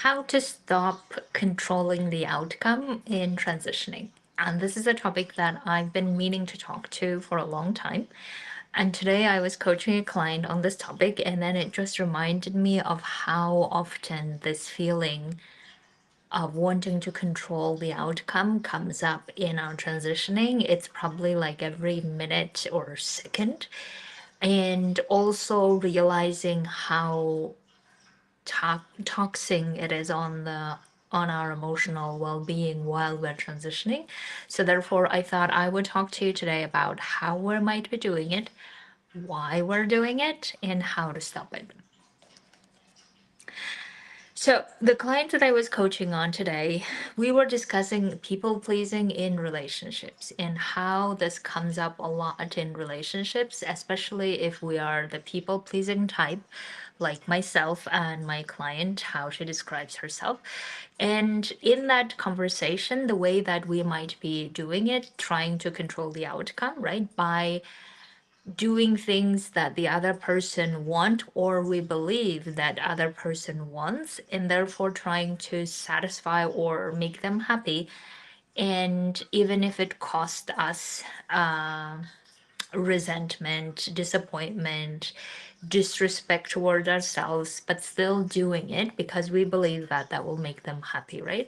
how to stop controlling the outcome in transitioning. And this is a topic that I've been meaning to talk to for a long time. And today I was coaching a client on this topic, and then it just reminded me of how often this feeling of wanting to control the outcome comes up in our transitioning. It's probably like every minute or second. And also realizing how taxing it is on our emotional well-being while we're transitioning. So therefore, I thought I would talk to you today about how we might be doing it, why we're doing it, and how to stop it. So, the client that I was coaching on today, we were discussing people pleasing in relationships and how this comes up a lot in relationships, especially if we are the people pleasing type, like myself and my client, how she describes herself. And in that conversation, the way that we might be doing it, trying to control the outcome, right? By doing things that the other person want or we believe that other person wants, and therefore trying to satisfy or make them happy, and even if it cost us resentment, disappointment, disrespect toward ourselves, but still doing it because we believe that that will make them happy, right?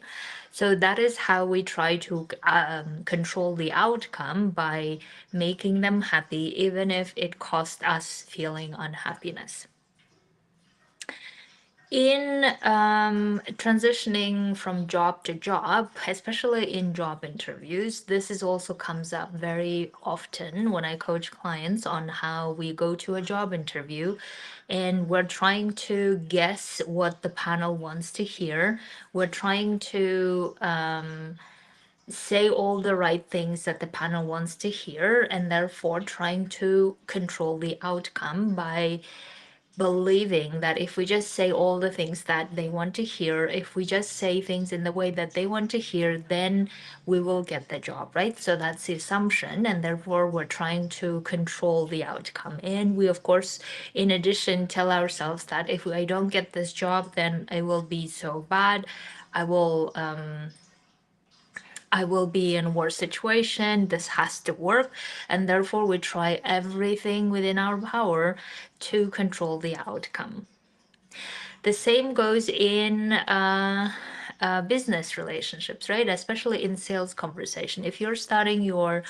So that is how we try to control the outcome, by making them happy, even if it costs us feeling unhappiness. In transitioning from job to job, especially in job interviews, this is also comes up very often when I coach clients on how we go to a job interview and we're trying to guess what the panel wants to hear. We're trying to say all the right things that the panel wants to hear, and therefore trying to control the outcome by believing that if we just say all the things that they want to hear, if we just say things in the way that they want to hear, then we will get the job, right? So that's the assumption, and therefore we're trying to control the outcome. And we, of course, in addition, tell ourselves that if I don't get this job, then it will be so bad. I will be in a worse situation. This has to work. And therefore, we try everything within our power to control the outcome. The same goes in business relationships, right? Especially in sales conversation. If you're starting your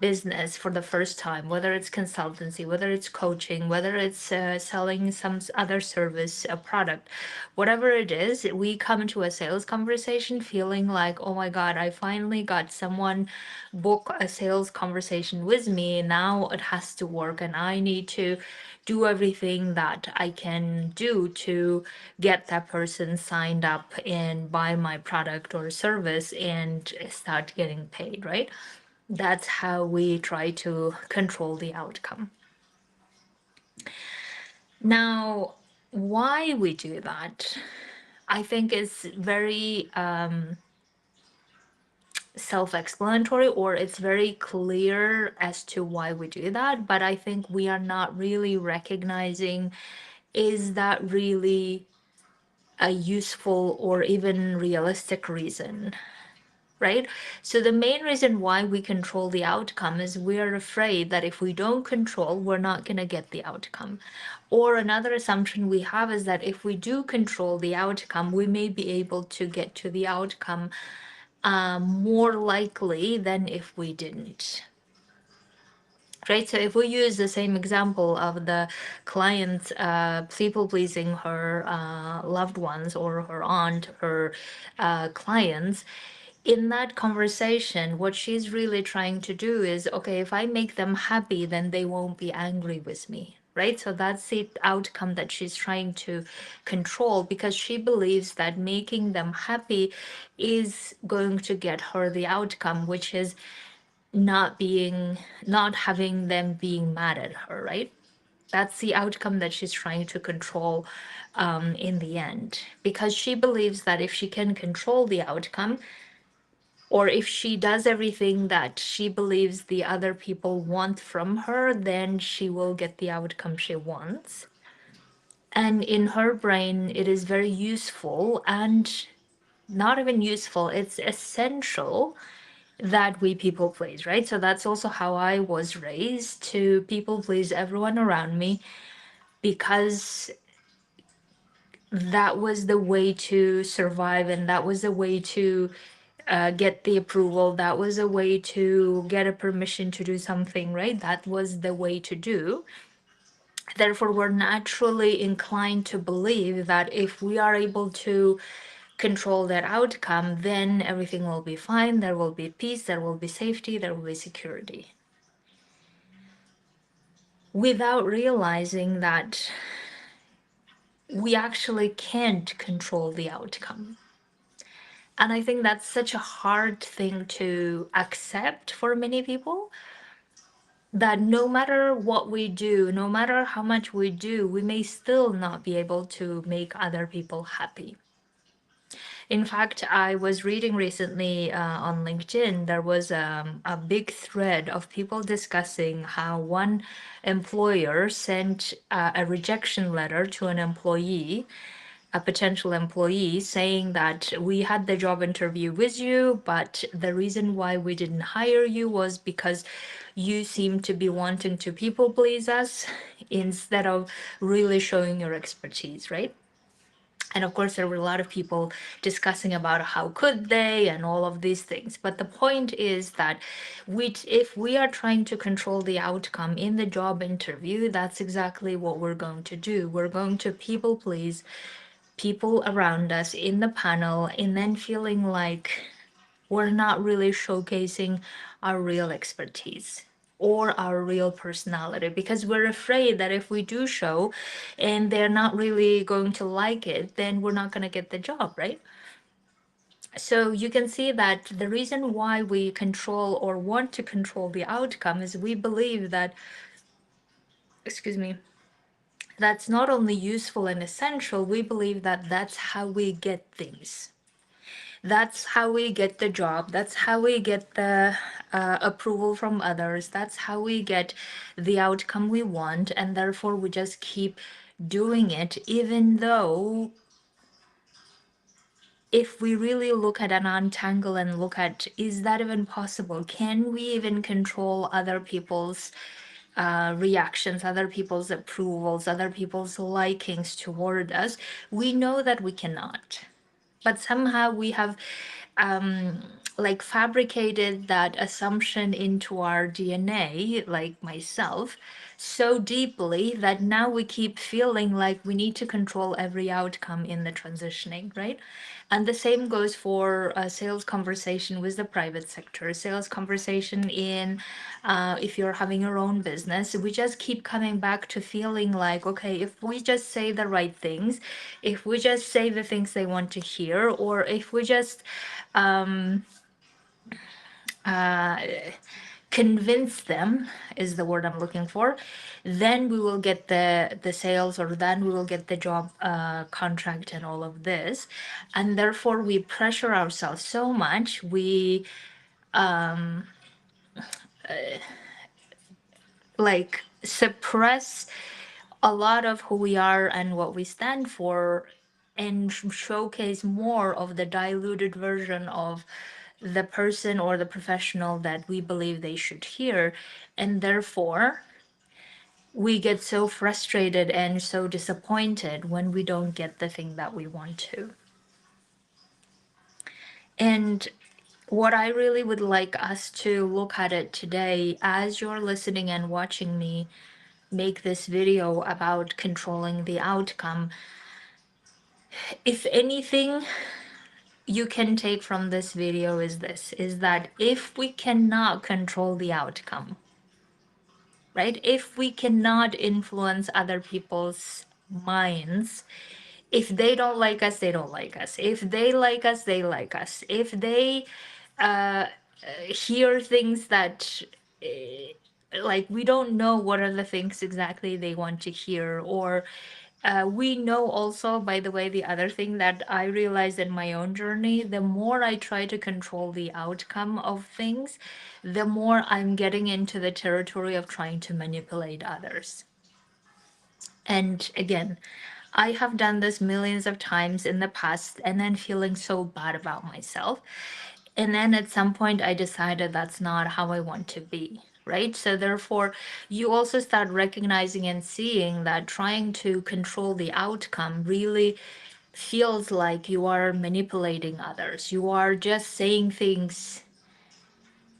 business for the first time, whether it's consultancy, whether it's coaching, whether it's selling some other service, a product, whatever it is, we come into a sales conversation feeling like, oh my God, I finally got someone book a sales conversation with me. Now it has to work, and I need to do everything that I can do to get that person signed up and buy my product or service and start getting paid, right? That's how we try to control the outcome. Now, why we do that, I think is very self-explanatory, or it's very clear as to why we do that, but I think we are not really recognizing, is that really a useful or even realistic reason, right? So the main reason why we control the outcome is we're afraid that if we don't control, we're not going to get the outcome. Or another assumption we have is that if we do control the outcome, we may be able to get to the outcome more likely than if we didn't. Right, so if we use the same example of the client people pleasing her loved ones or her aunt, her clients, in that conversation, what she's really trying to do is, okay, if I make them happy, then they won't be angry with me, right? So that's the outcome that she's trying to control, because she believes that making them happy is going to get her the outcome, which is not having them being mad at her, right? That's the outcome that she's trying to control in the end, because she believes that if she can control the outcome, or if she does everything that she believes the other people want from her, then she will get the outcome she wants. And in her brain, it is very useful and not even useful, it's essential that we people please, right? So that's also how I was raised, to people please everyone around me, because that was the way to survive, and that was the way to get the approval. That was a way to get a permission to do something, right? That was the way to do. Therefore, we're naturally inclined to believe that if we are able to control that outcome, then everything will be fine. There will be peace, there will be safety, there will be security. Without realizing that we actually can't control the outcome. And I think that's such a hard thing to accept for many people, that no matter what we do, no matter how much we do, we may still not be able to make other people happy. In fact, I was reading recently on LinkedIn, there was a big thread of people discussing how one employer sent a rejection letter to an employee, a potential employee, saying that we had the job interview with you, but the reason why we didn't hire you was because you seem to be wanting to people please us instead of really showing your expertise, right? And of course, there were a lot of people discussing about how could they and all of these things. But the point is that if we are trying to control the outcome in the job interview, that's exactly what we're going to do. We're going to people please people around us in the panel, and then feeling like we're not really showcasing our real expertise or our real personality, because we're afraid that if we do show and they're not really going to like it, then we're not going to get the job, right? So you can see that the reason why we control or want to control the outcome is we believe that, excuse me, that's not only useful and essential, we believe that that's how we get things. That's how we get the job. That's how we get the approval from others. That's how we get the outcome we want. And therefore, we just keep doing it, even though if we really look at and untangle and look at, is that even possible? Can we even control other people's reactions, other people's approvals, other people's likings toward us? We know that we cannot. But somehow we have like fabricated that assumption into our DNA, like myself, so deeply that now we keep feeling like we need to control every outcome in the transitioning, right? And the same goes for a sales conversation with the private sector, sales conversation in if you're having your own business. We just keep coming back to feeling like, okay, if we just say the right things, if we just say the things they want to hear, or if we just convince them, is the word I'm looking for, then we will get the sales, or then we will get the job contract and all of this. And therefore we pressure ourselves so much, we like suppress a lot of who we are and what we stand for, and showcase more of the diluted version of the person or the professional that we believe they should hear. And therefore, we get so frustrated and so disappointed when we don't get the thing that we want to. And what I really would like us to look at it today, as you're listening and watching me make this video about controlling the outcome, if anything you can take from this video is this, is that if we cannot control the outcome, right? If we cannot influence other people's minds, if they don't like us, they don't like us. If they like us, they like us. If they hear things that like we don't know what are the things exactly they want to hear, or we know also, by the way, the other thing that I realized in my own journey, the more I try to control the outcome of things, the more I'm getting into the territory of trying to manipulate others. And again, I have done this millions of times in the past and then feeling so bad about myself. And then at some point, I decided that's not how I want to be. Right. So, therefore, you also start recognizing and seeing that trying to control the outcome really feels like you are manipulating others. You are just saying things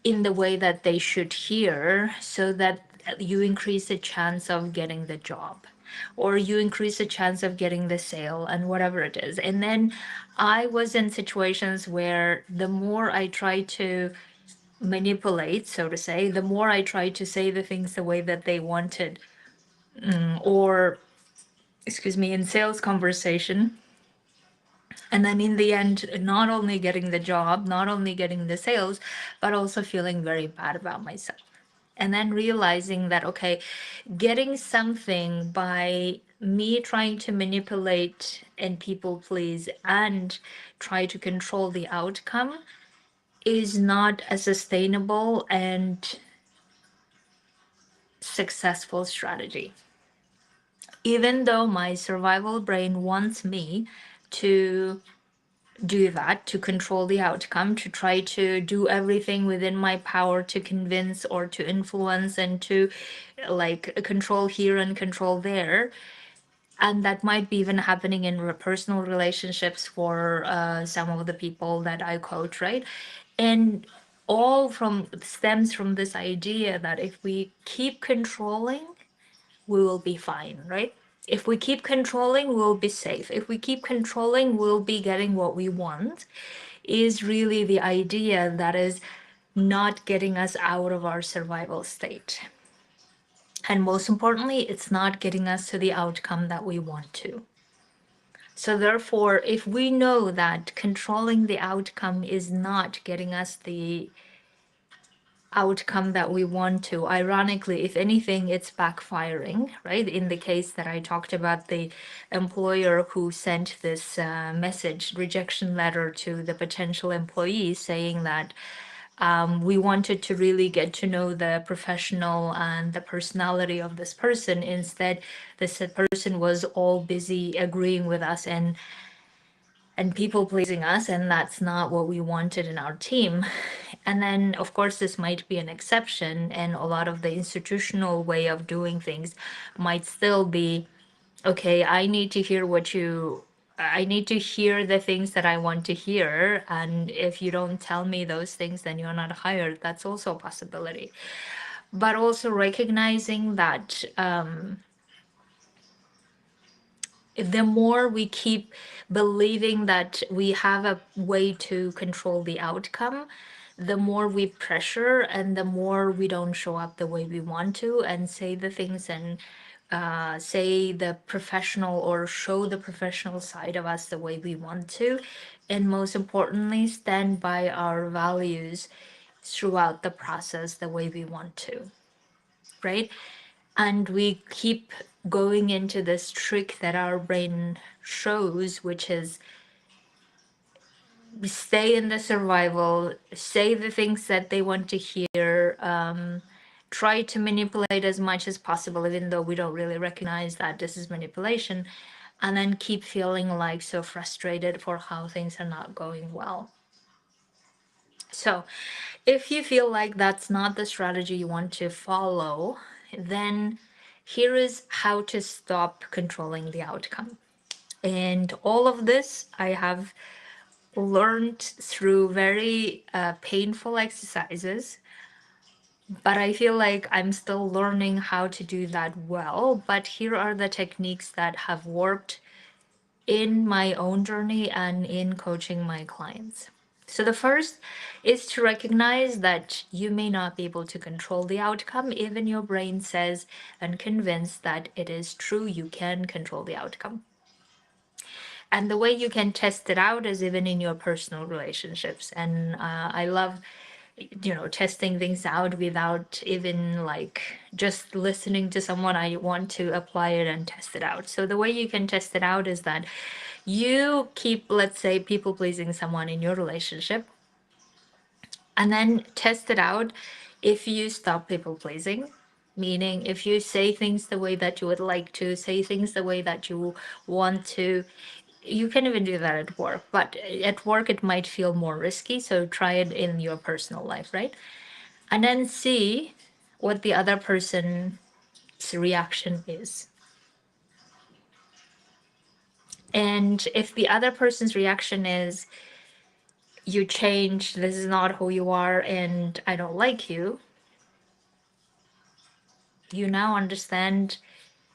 in the way that they should hear so that you increase the chance of getting the job or you increase the chance of getting the sale and whatever it is. And then I was in situations where the more I try to manipulate, so to say, the more I try to say the things the way that they wanted, or excuse me, in sales conversation. And then in the end, not only getting the job, not only getting the sales, but also feeling very bad about myself. And then realizing that, okay, getting something by me trying to manipulate and people please and try to control the outcome is not a sustainable and successful strategy. Even though my survival brain wants me to do that, to control the outcome, to try to do everything within my power to convince or to influence and to like control here and control there. And that might be even happening in personal relationships for some of the people that I coach, right? And all from stems from this idea that if we keep controlling, we will be fine, right? If we keep controlling, we'll be safe. If we keep controlling, we'll be getting what we want, is really the idea that is not getting us out of our survival state. And most importantly, it's not getting us to the outcome that we want to. So, therefore, if we know that controlling the outcome is not getting us the outcome that we want to, ironically, if anything, it's backfiring, right? In the case that I talked about, the employer who sent this message, rejection letter to the potential employee saying that we wanted to really get to know the professional and the personality of this person. Instead, this person was all busy agreeing with us and people pleasing us, and that's not what we wanted in our team. And then, of course, this might be an exception, and a lot of the institutional way of doing things might still be okay, I need to hear I need to hear the things that I want to hear. And if you don't tell me those things, then you're not hired. That's also a possibility. But also recognizing that the more we keep believing that we have a way to control the outcome, the more we pressure and the more we don't show up the way we want to and say the things and say the professional or show the professional side of us the way we want to. And most importantly, stand by our values throughout the process the way we want to, right? And we keep going into this trick that our brain shows, which is stay in the survival, say the things that they want to hear, try to manipulate as much as possible, even though we don't really recognize that this is manipulation, and then keep feeling like so frustrated for how things are not going well. So, if you feel like that's not the strategy you want to follow, then here is how to stop controlling the outcome. And all of this I have learned through very painful exercises, but I feel like I'm still learning how to do that well. But here are the techniques that have worked in my own journey and in coaching my clients. So, the first is to recognize that you may not be able to control the outcome, even your brain says and convinced that it is true, you can control the outcome. And the way you can test it out is even in your personal relationships. And I love, testing things out without even like just listening to someone. I want to apply it and test it out. So the way you can test it out is that you keep, let's say, people pleasing someone in your relationship, and then test it out if you stop people pleasing. Meaning, if you say things the way that you would like to, say things the way that you want to, you can even do that at work. But at work, it might feel more risky. So try it in your personal life, right? And then see what the other person's reaction is. And if the other person's reaction is, you changed, this is not who you are, and I don't like you, you now understand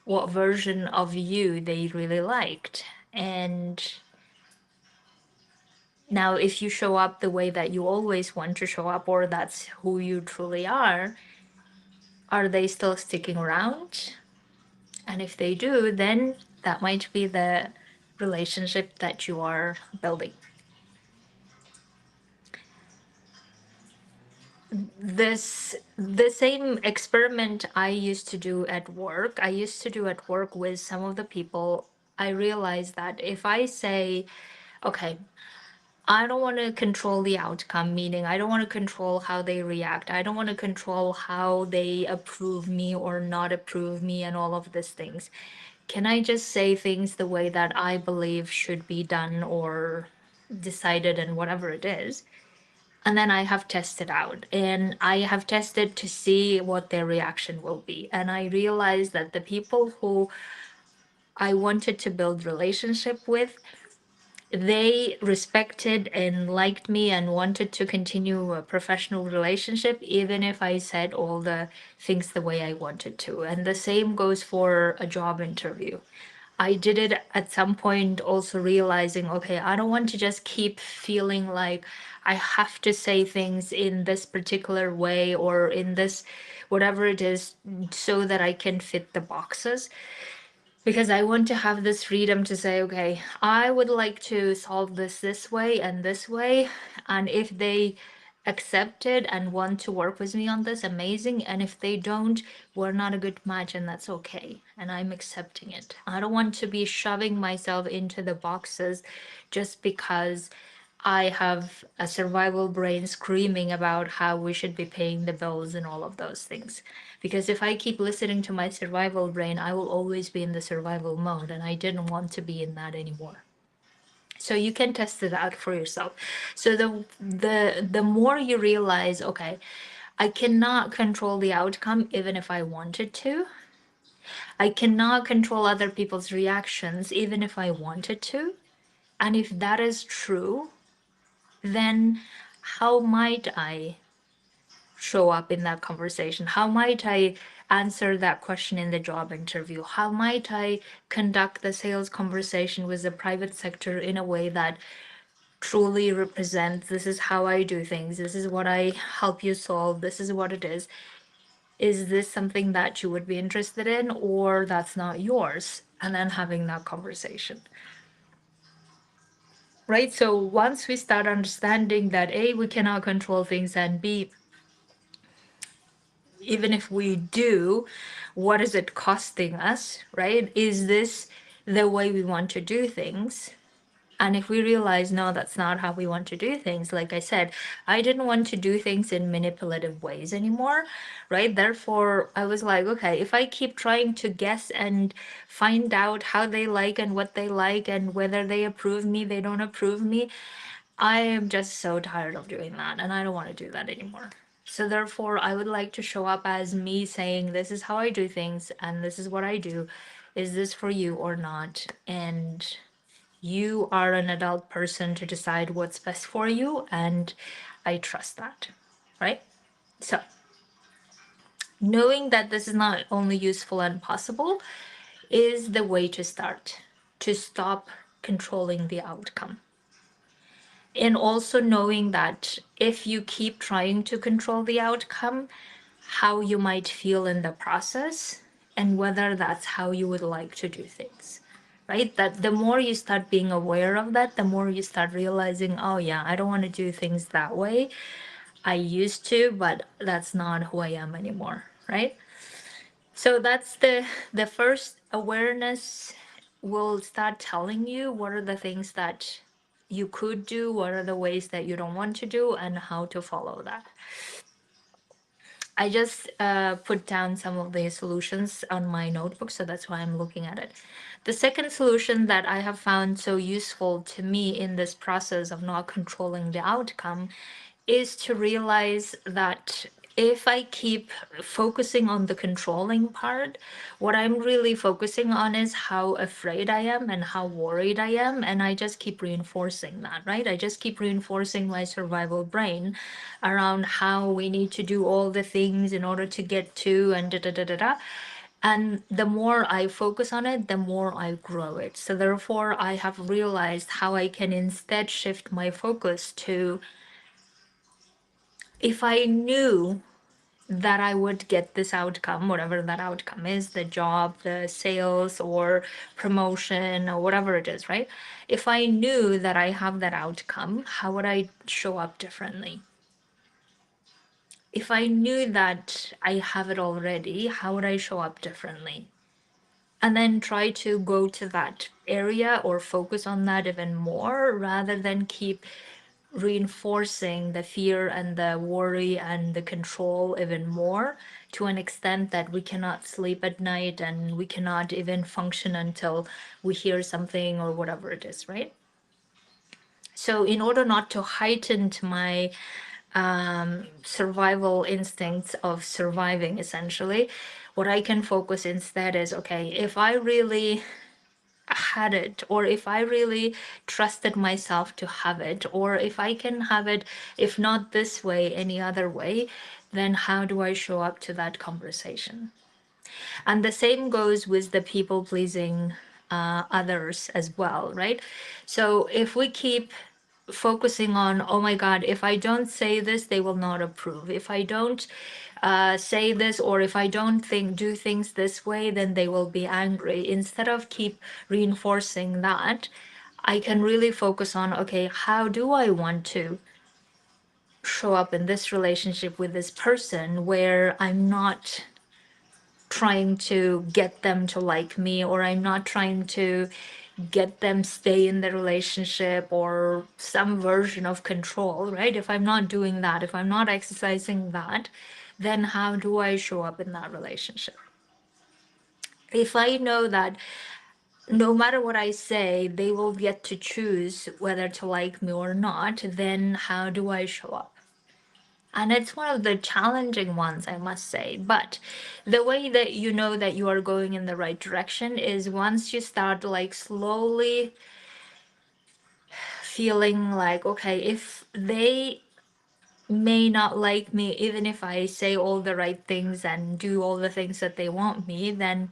what version of you they really liked. And now, if you show up the way that you always want to show up, or that's who you truly are they still sticking around? And if they do, then that might be the relationship that you are building. The same experiment I used to do at work, I used to do at work with some of the people. I realized that if I say, okay, I don't want to control the outcome, meaning I don't want to control how they react. I don't want to control how they approve me or not approve me and all of these things. Can I just say things the way that I believe should be done or decided and whatever it is? And then I have tested out and I have tested to see what their reaction will be. And I realized that the people who I wanted to build relationship with, they respected and liked me and wanted to continue a professional relationship, even if I said all the things the way I wanted to. And the same goes for a job interview. I did it at some point, also realizing, okay, I don't want to just keep feeling like I have to say things in this particular way or in this, whatever it is, so that I can fit the boxes, because I want to have this freedom to say, okay, I would like to solve this way and this way. And if they accept it and want to work with me on this, amazing. And if they don't, we're not a good match, and that's okay. And I'm accepting it. I don't want to be shoving myself into the boxes just because I have a survival brain screaming about how we should be paying the bills and all of those things. Because if I keep listening to my survival brain, I will always be in the survival mode, and I didn't want to be in that anymore. So you can test it out for yourself. So the more you realize, okay, I cannot control the outcome even if I wanted to. I cannot control other people's reactions even if I wanted to. And if that is true, then how might I show up in that conversation? How might I answer that question in the job interview? How might I conduct the sales conversation with the private sector in a way that truly represents, this is how I do things, this is what I help you solve, this is what it is? Is this something that you would be interested in, or that's not yours? And then having that conversation. Right? So once we start understanding that A, we cannot control things, and B, even if we do, what is it costing us, right? Is this the way we want to do things? And if we realize, no, that's not how we want to do things, like I said, I didn't want to do things in manipulative ways anymore, right? Therefore, I was like, okay, if I keep trying to guess and find out how they like and what they like and whether they approve me, they don't approve me, I am just so tired of doing that, and I don't want to do that anymore. So therefore, I would like to show up as me saying, this is how I do things and this is what I do. Is this for you or not? And you are an adult person to decide what's best for you, and I trust that, right? So, knowing that this is not only useful and possible is the way to start, to stop controlling the outcome. And also knowing that if you keep trying to control the outcome, how you might feel in the process and whether that's how you would like to do things. Right? That the more you start being aware of that, the more you start realizing, oh yeah, I don't want to do things that way. I used to, but that's not who I am anymore, right? So that's the first awareness will start telling you what are the things that you could do, what are the ways that you don't want to do, and how to follow that. I just put down some of the solutions on my notebook, so that's why I'm looking at it. The second solution that I have found so useful to me in this process of not controlling the outcome is to realize that if I keep focusing on the controlling part, what I'm really focusing on is how afraid I am and how worried I am. And I just keep reinforcing that, right? I just keep reinforcing my survival brain around how we need to do all the things in order to get to and da da da da da. And the more I focus on it, the more I grow it. So therefore, I have realized how I can instead shift my focus to, if I knew that I would get this outcome, whatever that outcome is, the job, the sales, or promotion, or whatever it is, right? If I knew that I have that outcome, how would I show up differently? If I knew that I have it already, how would I show up differently? And then try to go to that area or focus on that even more rather than keep reinforcing the fear and the worry and the control even more, to an extent that we cannot sleep at night and we cannot even function until we hear something or whatever it is, right? So in order not to heighten my survival instincts of surviving, essentially, what I can focus instead is, okay, if I really had it, or if I really trusted myself to have it, or if I can have it, if not this way, any other way, then how do I show up to that conversation? And the same goes with the people pleasing others as well, right? So if we keep focusing on, oh my God, if I don't say this, they will not approve. If I don't say this, or if I don't do things this way, then they will be angry. Instead of keep reinforcing that, I can really focus on, okay, how do I want to show up in this relationship with this person where I'm not trying to get them to like me, or I'm not trying to get them stay in the relationship, or some version of control, right? If I'm not doing that, if I'm not exercising that, then how do I show up in that relationship? If I know that no matter what I say, they will get to choose whether to like me or not, then how do I show up? And it's one of the challenging ones, I must say. But the way that you know that you are going in the right direction is once you start like slowly feeling like, okay, if they may not like me, even if I say all the right things and do all the things that they want me, then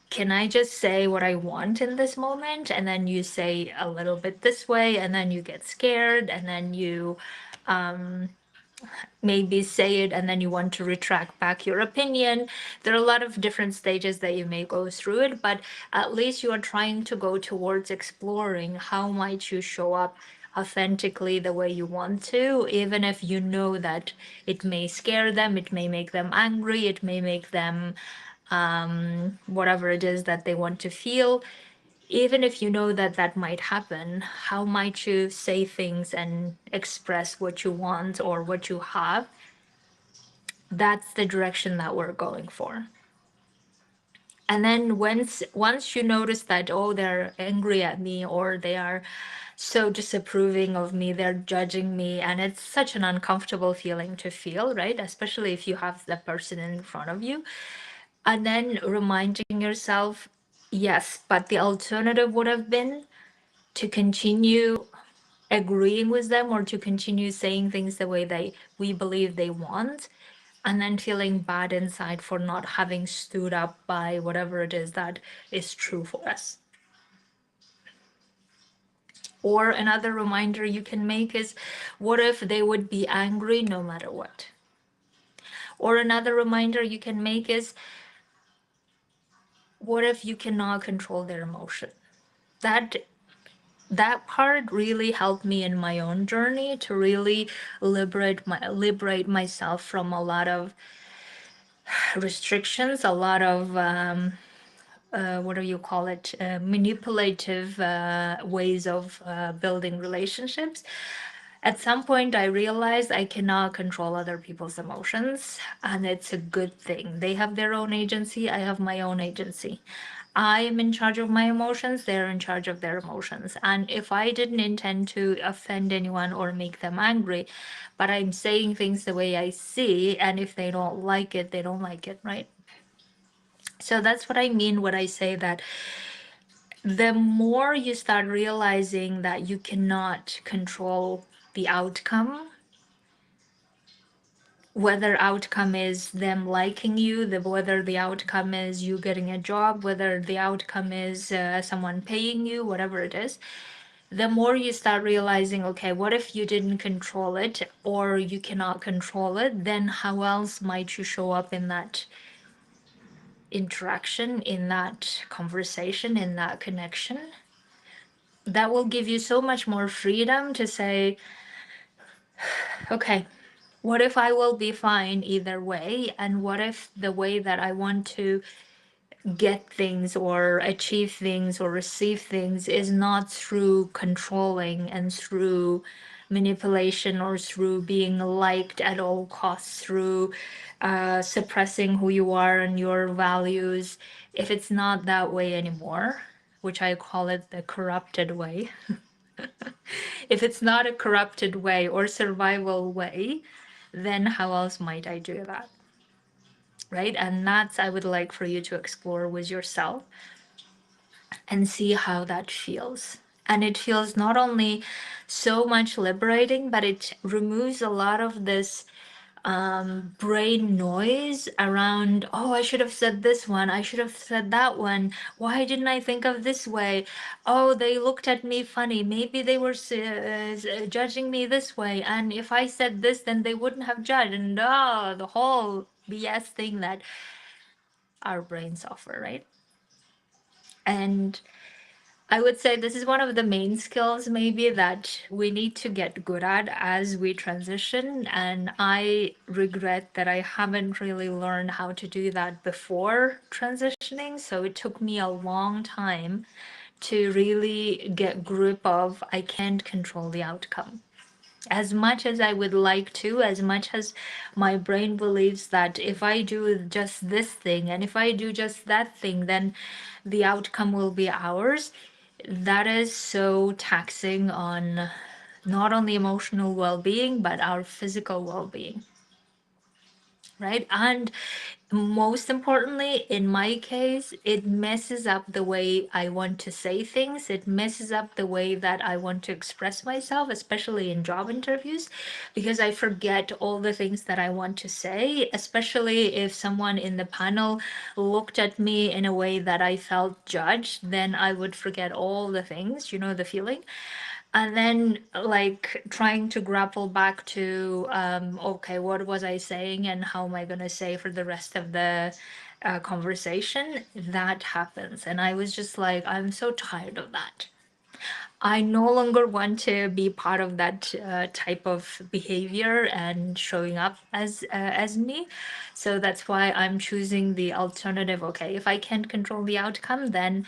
can I just say what I want in this moment? And then you say a little bit this way, and then you get scared, and then you maybe say it and then you want to retract back your opinion. There are a lot of different stages that you may go through it, but at least you are trying to go towards exploring how might you show up authentically the way you want to, even if you know that it may scare them, it may make them angry, it may make them whatever it is that they want to feel. Even if you know that that might happen, how might you say things and express what you want or what you have? That's the direction that we're going for. And then once you notice that, oh, they're angry at me, or they are so disapproving of me, they're judging me, and it's such an uncomfortable feeling to feel, right? Especially if you have the person in front of you. And then reminding yourself, yes, but the alternative would have been to continue agreeing with them, or to continue saying things the way we believe they want, and then feeling bad inside for not having stood up by whatever it is that is true for us. Or another reminder you can make is, what if they would be angry no matter what? Or another reminder you can make is, what if you cannot control their emotion? That part really helped me in my own journey to really liberate myself from a lot of restrictions, a lot of what do you call it, manipulative ways of building relationships. At some point, I realized I cannot control other people's emotions, and it's a good thing. They have their own agency, I have my own agency. I am in charge of my emotions, they're in charge of their emotions. And if I didn't intend to offend anyone or make them angry, but I'm saying things the way I see, and if they don't like it, they don't like it, right? So that's what I mean when I say that the more you start realizing that you cannot control the outcome, whether outcome is them liking you, whether the outcome is you getting a job, whether the outcome is someone paying you, whatever it is, the more you start realizing, okay, what if you didn't control it or you cannot control it, then how else might you show up in that interaction, in that conversation, in that connection? That will give you so much more freedom to say, okay, what if I will be fine either way? And what if the way that I want to get things or achieve things or receive things is not through controlling and through manipulation or through being liked at all costs, through suppressing who you are and your values? If it's not that way anymore, which I call it the corrupted way, if it's not a corrupted way or survival way, then how else might I do that? Right? And that's, I would like for you to explore with yourself and see how that feels. And it feels not only so much liberating, but it removes a lot of this brain noise around, oh, I should have said this one, I should have said that one, why didn't I think of this way, oh, they looked at me funny, maybe they were judging me this way, and if I said this then they wouldn't have judged, and the whole BS thing that our brains offer, right? And I would say this is one of the main skills maybe that we need to get good at as we transition. And I regret that I haven't really learned how to do that before transitioning. So it took me a long time to really get grip of I can't control the outcome. As much as I would like to, as much as my brain believes that if I do just this thing and if I do just that thing, then the outcome will be ours. That is so taxing on not only emotional well-being but our physical well-being, right? And most importantly, in my case, it messes up the way I want to say things. It messes up the way that I want to express myself, especially in job interviews, because I forget all the things that I want to say, especially if someone in the panel looked at me in a way that I felt judged, then I would forget all the things, you know, the feeling. And then like trying to grapple back to okay, what was I saying and how am I going to say for the rest of the conversation, that happens. And I was just like, I'm so tired of that. I no longer want to be part of that type of behavior and showing up as me. So that's why I'm choosing the alternative. Okay, if I can't control the outcome, then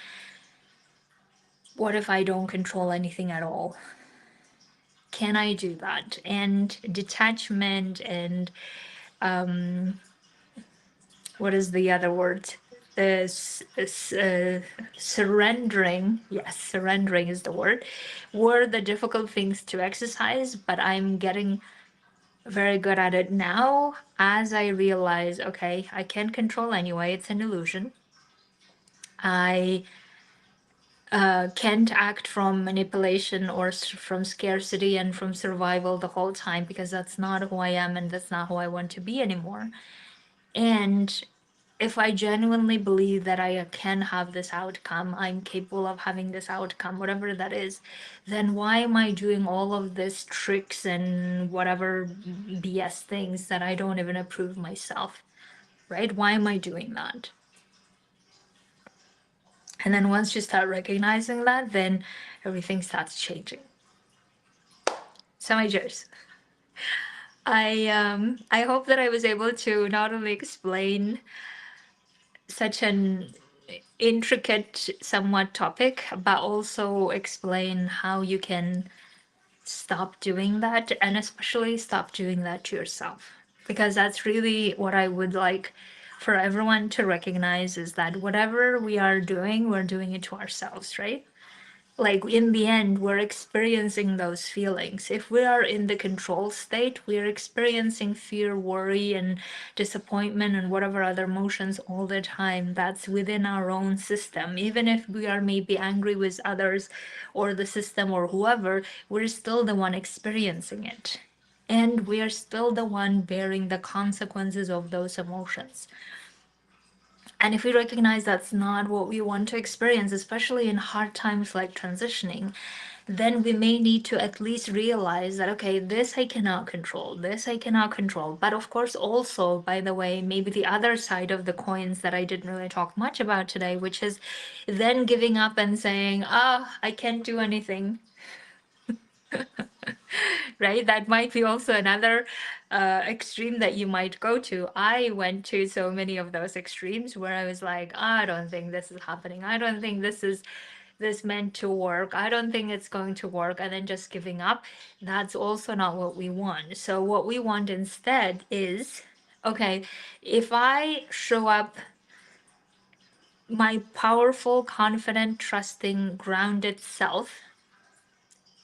what if I don't control anything at all? Can I do that? And detachment and what is the other word? Surrendering. Yes, surrendering is the word. Were the difficult things to exercise, but I'm getting very good at it now as I realize, okay, I can't control anyway. It's an illusion. I can't act from manipulation or from scarcity and from survival the whole time, because that's not who I am and that's not who I want to be anymore. And if I genuinely believe that I can have this outcome, I'm capable of having this outcome, whatever that is, then why am I doing all of this tricks and whatever BS things that I don't even approve myself, right? Why am I doing that? And then once you start recognizing that, then everything starts changing. So my judges, I hope that I was able to not only explain such an intricate somewhat topic, but also explain how you can stop doing that, and especially stop doing that to yourself. Because that's really what I would like for everyone to recognize, is that whatever we are doing, we're doing it to ourselves, right? Like in the end, we're experiencing those feelings. If we are in the control state, we're experiencing fear, worry, and disappointment, and whatever other emotions all the time. That's within our own system. Even if we are maybe angry with others or the system or whoever, we're still the one experiencing it. And we are still the one bearing the consequences of those emotions. And if we recognize that's not what we want to experience, especially in hard times like transitioning, then we may need to at least realize that, okay, this I cannot control, this I cannot control. But of course, also, by the way, maybe the other side of the coins that I didn't really talk much about today, which is then giving up and saying, I can't do anything. Right? That might be also another extreme that you might go to. I went to so many of those extremes where I was like, I don't think this is happening. I don't think this meant to work. I don't think it's going to work. And then just giving up. That's also not what we want. So what we want instead is, okay, if I show up my powerful, confident, trusting, grounded self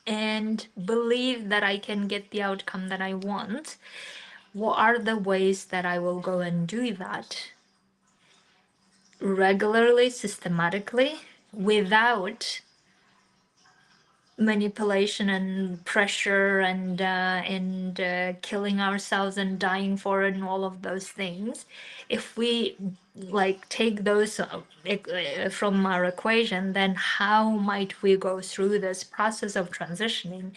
and believe that I can get the outcome that I want, what are the ways that I will go and do that regularly, systematically, without manipulation and pressure and killing ourselves and dying for it and all of those things. If we like take those from our equation, then how might we go through this process of transitioning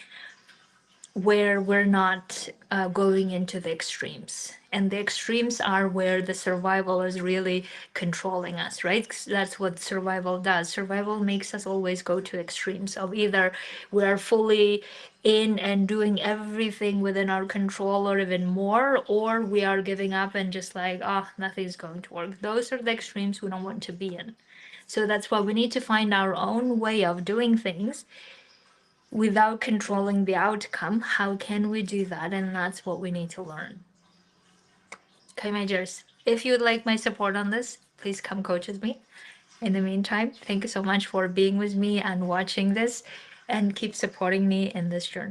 where we're not going into the extremes? And the extremes are where the survival is really controlling us, right? 'Cause that's what survival does. Survival makes us always go to extremes of either we're fully in and doing everything within our control or even more, or we are giving up and just like, nothing's going to work. Those are the extremes we don't want to be in. So that's why we need to find our own way of doing things without controlling the outcome. How can we do that? And that's what we need to learn. Okay, my dears, if you would like my support on this, please come coach with me. In the meantime, thank you so much for being with me and watching this, and keep supporting me in this journey.